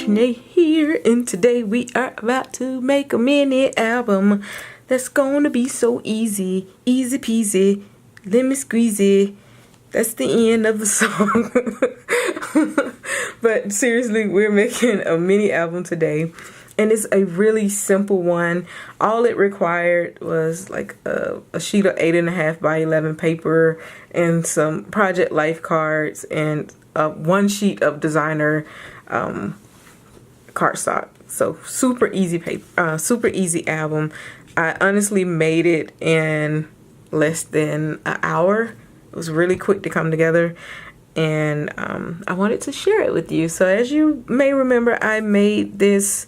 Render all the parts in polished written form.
Tranae here, and today we are about to make a mini album that's gonna be so easy, easy peasy, lemon squeezy. That's the end of the song. But seriously, we're making a mini album today, and it's a really simple one. All it required was like a sheet of 8.5 by 11 paper and some Project Life cards and one sheet of designer cardstock. So super easy paper, super easy album. I honestly made it in less than an hour. It was really quick to come together, and I wanted to share it with you. So as you may remember, I made this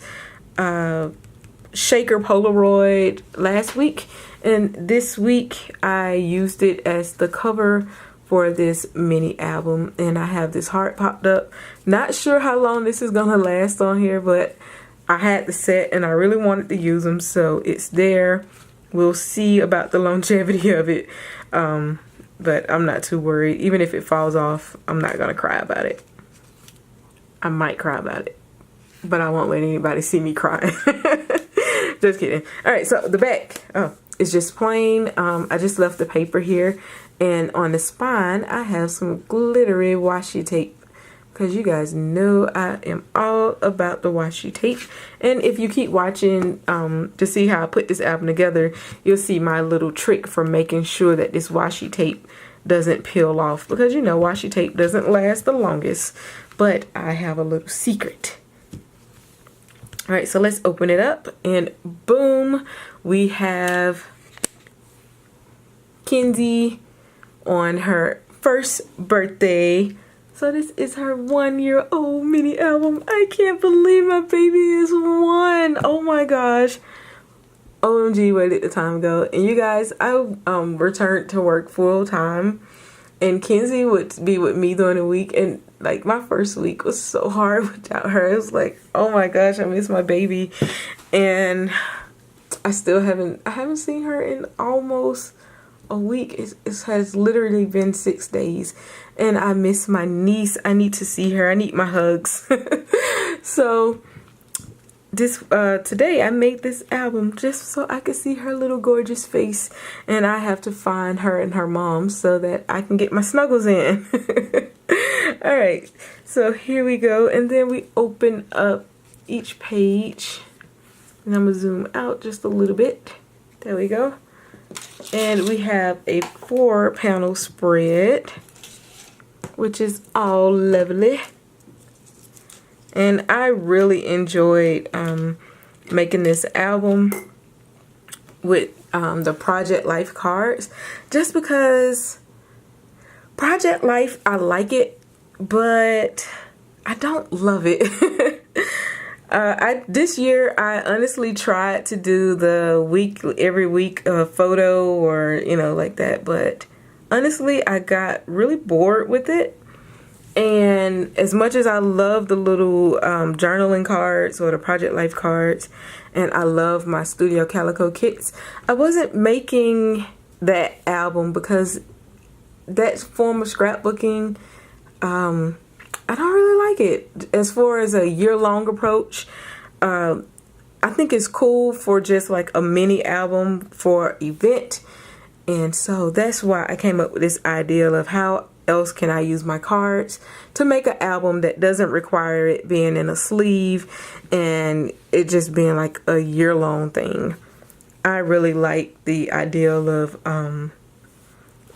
shaker Polaroid last week, and this week I used it as the cover for this mini album, and I have this heart popped up. Not sure how long this is gonna last on here, but I had the set and I really wanted to use them, so it's there. We'll see about the longevity of it, but I'm not too worried. Even if it falls off, I'm not gonna cry about it. I might cry about it, but I won't let anybody see me crying. Just kidding. All right, so the back, it's just plain. I just left the paper here, and on the spine I have some glittery washi tape, because you guys know I am all about the washi tape. And if you keep watching to see how I put this album together, you'll see my little trick for making sure that this washi tape doesn't peel off, because you know washi tape doesn't last the longest. But I have a little secret. All right, so let's open it up, and boom, we have Kinsey on her first birthday. So this is her 1-year-old mini album. I can't believe my baby is 1. Oh my gosh. OMG, where did the time go? And you guys, I returned to work full time, and Kinsey would be with me during the week, and like my first week was so hard without her. It was like, oh my gosh, I miss my baby. And I haven't seen her in almost a week. It has literally been 6 days, and I miss my niece. I need to see her. I need my hugs. So this today I made this album just so I could see her little gorgeous face, and I have to find her and her mom so that I can get my snuggles in. All right, so here we go, and then we open up each page, and I'm gonna zoom out just a little bit. There we go. And we have a 4-panel spread, which is all lovely. And I really enjoyed making this album with the Project Life cards, just because Project Life, I like it, but I don't love it. This year I honestly tried to do the every week photo, or you know, like that, but honestly I got really bored with it. And as much as I love the little journaling cards or the Project Life cards, and I love my Studio Calico kits, I wasn't making that album because that form of scrapbooking, I don't really like it. As far as a year-long approach, I think it's cool for just like a mini album for event. And so that's why I came up with this idea of how else can I use my cards to make an album that doesn't require it being in a sleeve and it just being like a year-long thing. I really like the idea of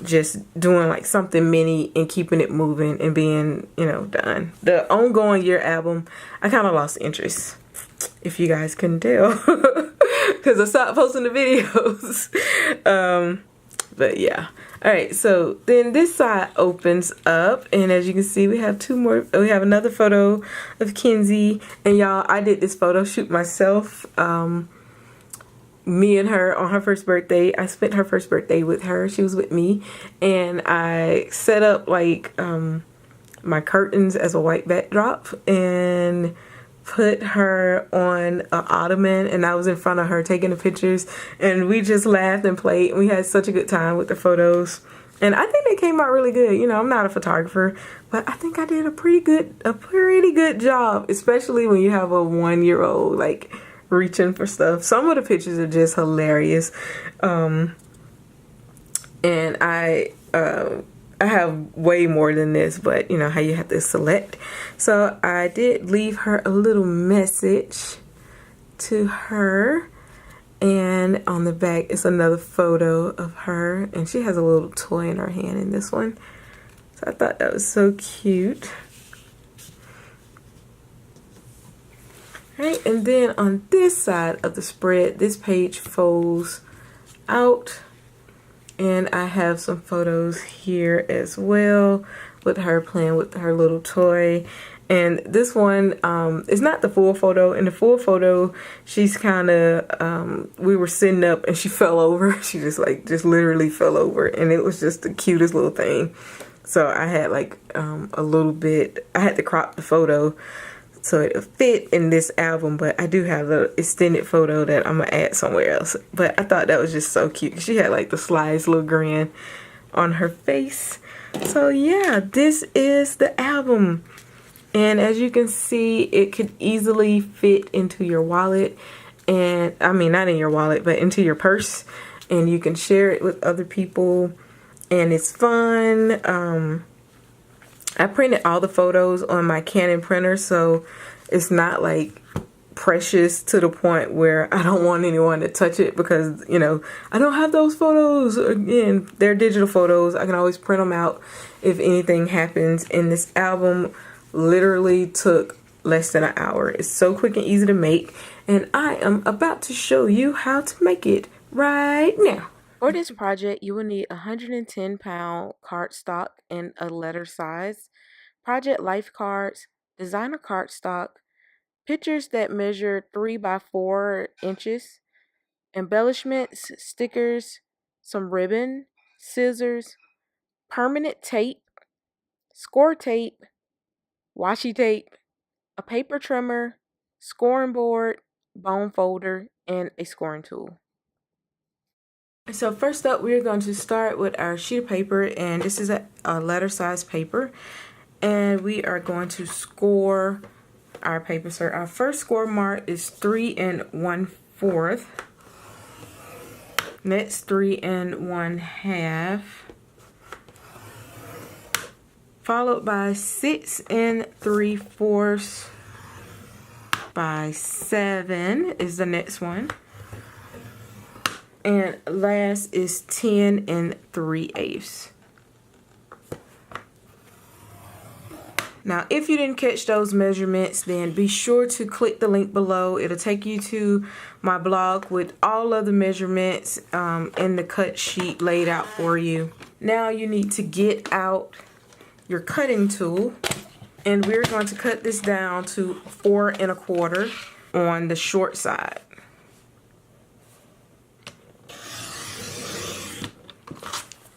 just doing like something mini and keeping it moving and being, you know, done. The ongoing year album, I kind of lost interest, if you guys couldn't tell, because I stopped posting the videos. But yeah. All right, so then this side opens up, and as you can see, we have two more. We have another photo of Kinsey, and y'all, I did this photo shoot myself. Me and her on her first birthday. I spent her first birthday with her. She was with me, and I set up like my curtains as a white backdrop and put her on an ottoman, and I was in front of her taking the pictures, and we just laughed and played, and we had such a good time with the photos. And I think they came out really good. You know, I'm not a photographer, but I think I did a pretty good job, especially when you have a 1-year-old like reaching for stuff. Some of the pictures are just hilarious. And I have way more than this, but you know how you have to select. So I did leave her a little message to her. And on the back is another photo of her, and she has a little toy in her hand in this one. So I thought that was so cute. Right, and then on this side of the spread, this page folds out, and I have some photos here as well with her playing with her little toy. And this one is not the full photo. In the full photo, she's kind of, we were sitting up and she fell over. She just literally fell over, and it was just the cutest little thing. So I had like a little bit, I had to crop the photo so it fit in this album, but I do have the extended photo that I'm gonna add somewhere else. But I thought that was just so cute. She had like the slyest little grin on her face. So yeah, this is the album. And as you can see, it could easily fit into your wallet. And I mean, not in your wallet, but into your purse. And you can share it with other people. And it's fun. I printed all the photos on my Canon printer, so it's not like precious to the point where I don't want anyone to touch it, because, you know, I don't have those photos. Again, they're digital photos. I can always print them out if anything happens. In this album, literally took less than an hour. It's so quick and easy to make, and I am about to show you how to make it right now. For this project, you will need 110-pound cardstock in a letter size, project life cards, designer cardstock, pictures that measure 3 by 4 inches, embellishments, stickers, some ribbon, scissors, permanent tape, score tape, washi tape, a paper trimmer, scoring board, bone folder, and a scoring tool. So first up, we're going to start with our sheet of paper, and this is a letter size paper, and we are going to score our paper. So our first score mark is 3 1/4. Next, 3 1/2. Followed by 6 3/4 by 7 is the next one. And last is 10 3/8. Now, if you didn't catch those measurements, then be sure to click the link below. It'll take you to my blog with all of the measurements in the cut sheet laid out for you. Now you need to get out your cutting tool, and we're going to cut this down to 4 1/4 on the short side.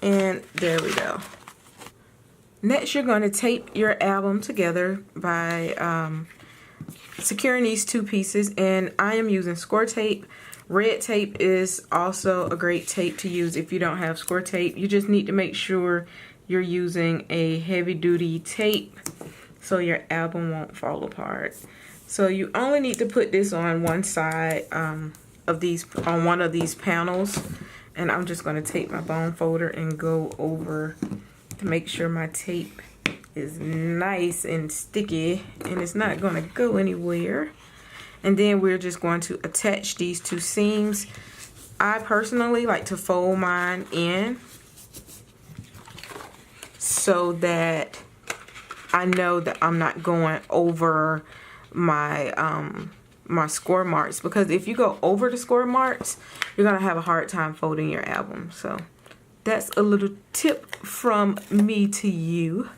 And there we go. Next, you're going to tape your album together by securing these 2 pieces, and I am using score tape. Red tape is also a great tape to use if you don't have score tape. You just need to make sure you're using a heavy-duty tape so your album won't fall apart. So you only need to put this on one side on one of these panels, and I'm just going to take my bone folder and go over to make sure my tape is nice and sticky and it's not going to go anywhere. And then we're just going to attach these 2 seams. I personally like to fold mine in so that I know that I'm not going over my my score marks, because if you go over the score marks, you're gonna have a hard time folding your album. So that's a little tip from me to you.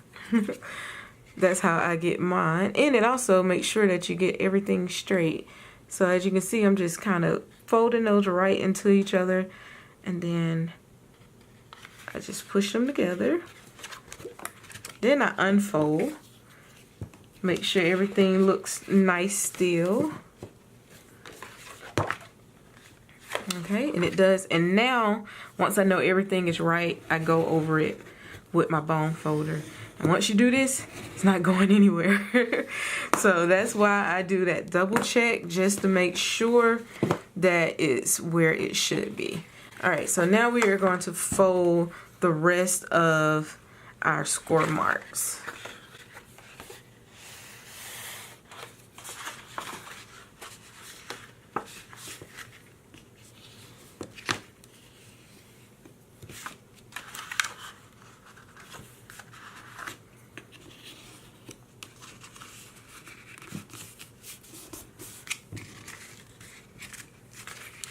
That's how I get mine. And it also makes sure that you get everything straight. So as you can see, I'm just kind of folding those right into each other, and then I just push them together. Then I unfold. Make sure everything looks nice still. Okay, and it does. And now, once I know everything is right, I go over it with my bone folder. And once you do this, it's not going anywhere. So that's why I do that double check, just to make sure that it's where it should be. All right, so now we are going to fold the rest of our score marks.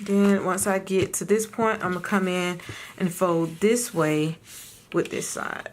Then once I get to this point, I'm gonna come in and fold this way with this side.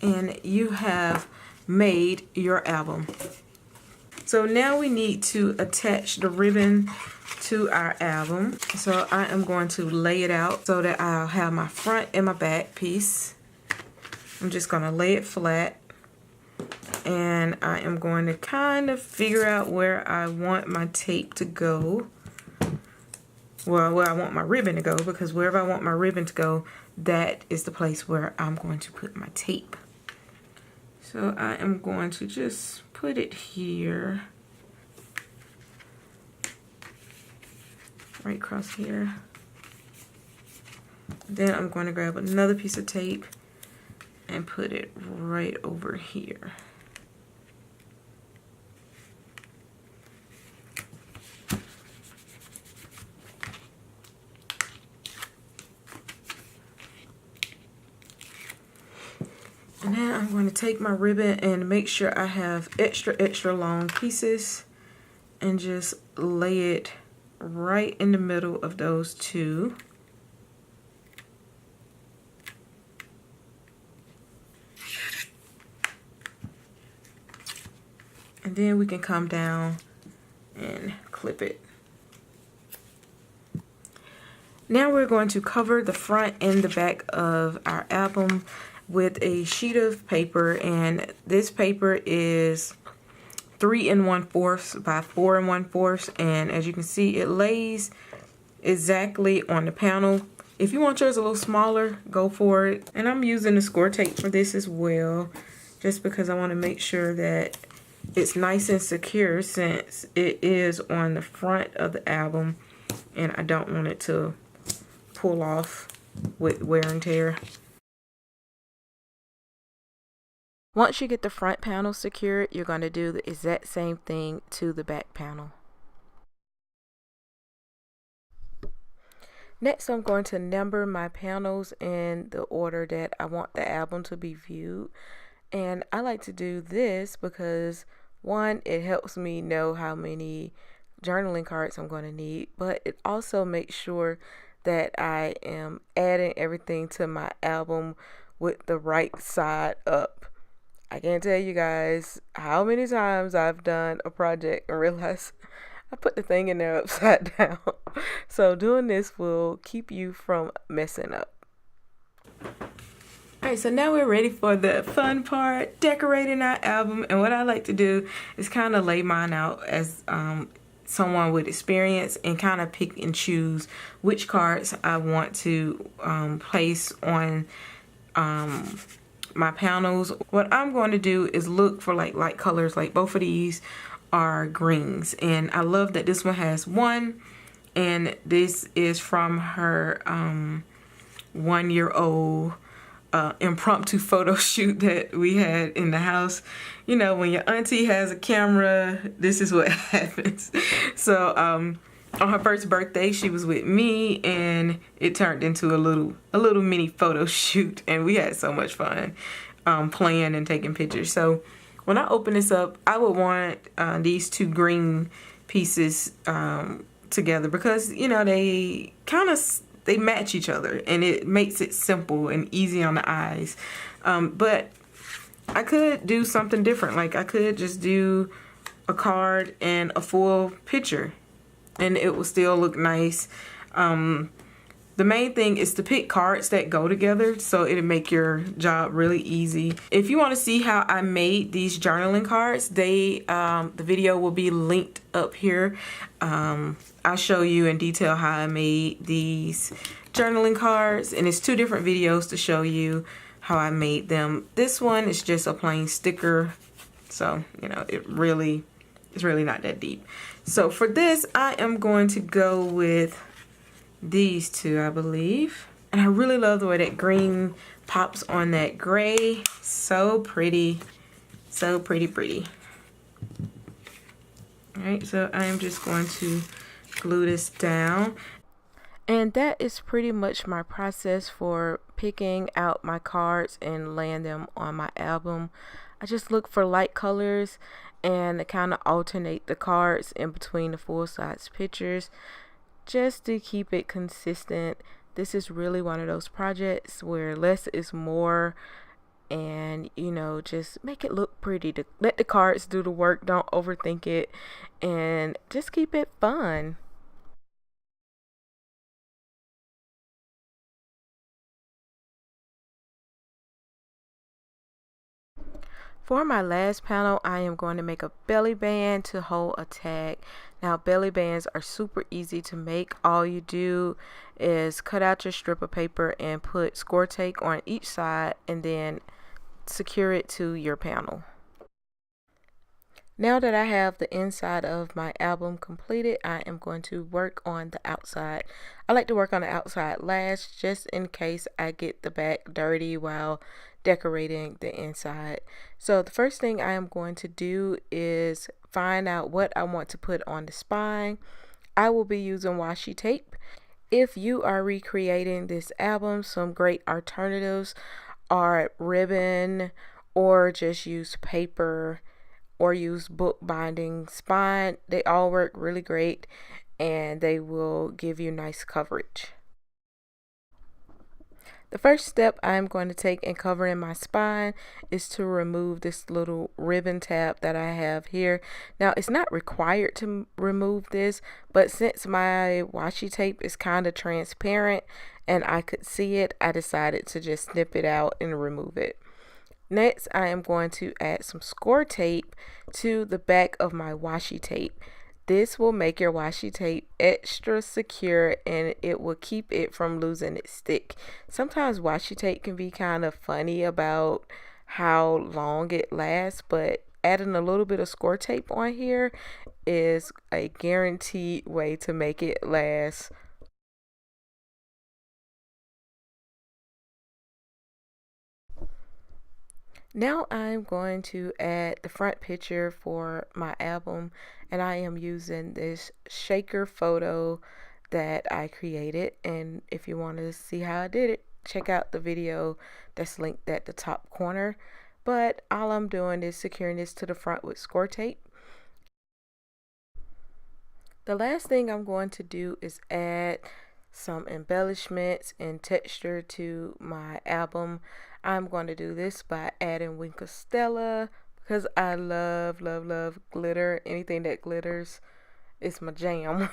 And you have made your album. So now we need to attach the ribbon to our album. So I am going to lay it out so that I'll have my front and my back piece. I'm just going to lay it flat, and I am going to kind of figure out where I want my tape to go. Well, where I want my ribbon to go, because wherever I want my ribbon to go, that is the place where I'm going to put my tape. So I am going to just put it here, right across here. Then I'm going to grab another piece of tape and put it right over here. And then I'm going to take my ribbon and make sure I have extra long pieces and just lay it right in the middle of those two. And then we can come down and clip it. Now we're going to cover the front and the back of our album with a sheet of paper, and this paper is 3 1/4 by 4 1/4, and as you can see, it lays exactly on the panel. If you want yours a little smaller, go for it. And I'm using the score tape for this as well, just because I want to make sure that it's nice and secure, since it is on the front of the album and I don't want it to pull off with wear and tear. Once you get the front panel secured, you're going to do the exact same thing to the back panel. Next, I'm going to number my panels in the order that I want the album to be viewed. And I like to do this because, one, it helps me know how many journaling cards I'm going to need, but it also makes sure that I am adding everything to my album with the right side up. I can't tell you guys how many times I've done a project and realized I put the thing in there upside down. So doing this will keep you from messing up. Alright, so now we're ready for the fun part, decorating our album. And what I like to do is kind of lay mine out as someone with experience, and kind of pick and choose which cards I want to place on my panels. What I'm going to do is look for like light colors. Like both of these are greens, and I love that this one has 1, and this is from her 1-year-old impromptu photo shoot that we had in the house. You know, when your auntie has a camera, this is what happens. So on her first birthday, she was with me, and it turned into a little mini photo shoot, and we had so much fun playing and taking pictures. So when I open this up, I would want these 2 green pieces together, because you know they match each other, and it makes it simple and easy on the eyes. But I could do something different. Like I could just do a card and a full picture and it will still look nice. The main thing is to pick cards that go together, so it'll make your job really easy. If you want to see how I made these journaling cards, the video will be linked up here. I'll show you in detail how I made these journaling cards, and it's 2 different videos to show you how I made them. This one is just a plain sticker, so you know it's really not that deep. So for this, I am going to go with these 2, I believe. And I really love the way that green pops on that gray. So pretty. So pretty. Alright, so I am just going to glue this down. And that is pretty much my process for picking out my cards and laying them on my album. I just look for light colors and kind of alternate the cards in between the full-size pictures, just to keep it consistent. This is really one of those projects where less is more, and you know, just make it look pretty. To let the cards do the work, don't overthink it, and just keep it fun. For my last panel, I am going to make a belly band to hold a tag. Now, belly bands are super easy to make. All you do is cut out your strip of paper and put score tape on each side and then secure it to your panel. Now that I have the inside of my album completed, I am going to work on the outside. I like to work on the outside last, just in case I get the back dirty while decorating the inside. So the first thing I am going to do is find out what I want to put on the spine. I will be using washi tape. If you are recreating this album, some great alternatives are ribbon, or just use paper, or use book binding spine. They all work really great and they will give you nice coverage. The first step I'm going to take in covering my spine is to remove this little ribbon tab that I have here. Now, it's not required to remove this, but since my washi tape is kind of transparent and I could see it, I decided to just snip it out and remove it. Next, I am going to add some score tape to the back of my washi tape. This will make your washi tape extra secure and it will keep it from losing its stick. Sometimes washi tape can be kind of funny about how long it lasts, but adding a little bit of score tape on here is a guaranteed way to make it last. Now I'm going to add the front picture for my album, and I am using this shaker photo that I created. And if you want to see how I did it, check out the video that's linked at the top corner. But all I'm doing is securing this to the front with score tape. The last thing I'm going to do is add some embellishments and texture to my album. I'm going to do this by adding Stella because I love glitter. Anything that glitters is my jam.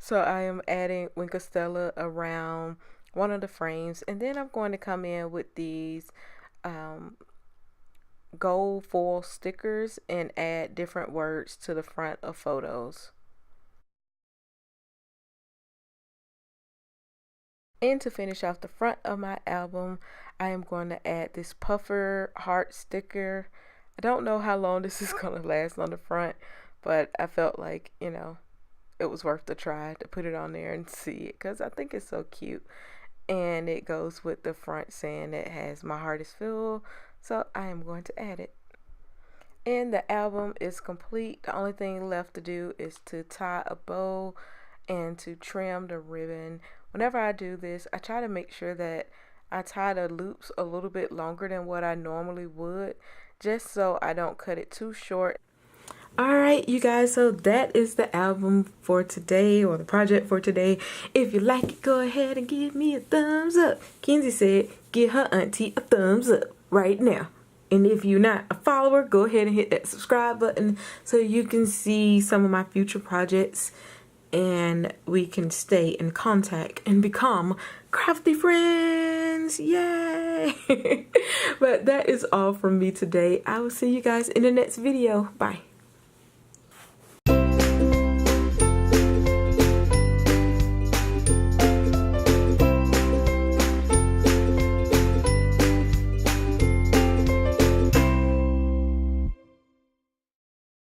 So I am adding Stella around one of the frames, and then I'm going to come in with these gold foil stickers and add different words to the front of photos. And to finish off the front of my album, I am going to add this puffer heart sticker. I don't know how long this is going to last on the front, but I felt like, you know, it was worth the try to put it on there and see it because I think it's so cute. And it goes with the front saying it has "My heart is filled," so I am going to add it. And the album is complete. The only thing left to do is to tie a bow and to trim the ribbon. Whenever I do this, I try to make sure that I tie the loops a little bit longer than what I normally would, just so I don't cut it too short. Alright, you guys, so that is the album for today, or the project for today. If you like it, go ahead and give me a thumbs up. Kenzie said, give her auntie a thumbs up right now. And if you're not a follower, go ahead and hit that subscribe button so you can see some of my future projects and we can stay in contact and become crafty friends. Yay! But that is all from me today. I will see you guys in the next video. Bye.